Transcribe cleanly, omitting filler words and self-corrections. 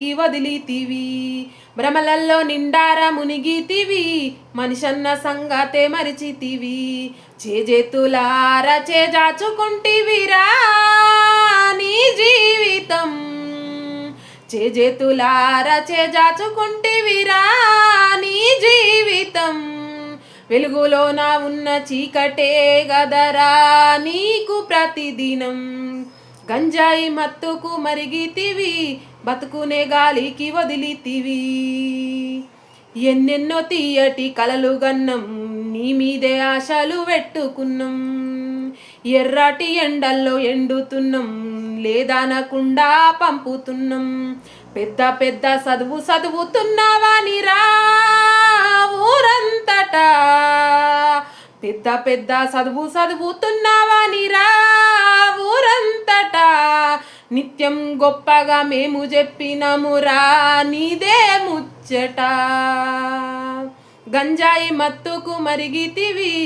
వదిలితివి భ్రమలల్లో నిండార మునిగితివి మనిషన్న సంగతే మరిచితివి చేజేతులార చేజాచుకుంటివిరా నీ జీవితం చేజేతులార చేజాచుకుంటివిరా నీ జీవితం వెలుగులోన ఉన్న చీకటే గదరా నీకు ప్రతిదినం గంజాయి మత్తుకు మరిగితివి బతుకునే గాలికి వదిలితివి ఎన్నెన్నో తీయటి కలలు గన్నం నీ మీదే ఆశలు పెట్టుకున్నాం ఎర్రటి ఎండల్లో ఎండుతున్నాం లేదనకుండా పంపుతున్నాం పెద్ద పెద్ద చదువుతున్నావానిరా ఊరంతటా పెద్ద పెద్ద చదువుతున్నావానిరా ఊరంతటా నిత్యం గొప్పగా మేము చెప్పినమురా నీదే ముచ్చట గంజాయి మత్తుకు మరిగితివి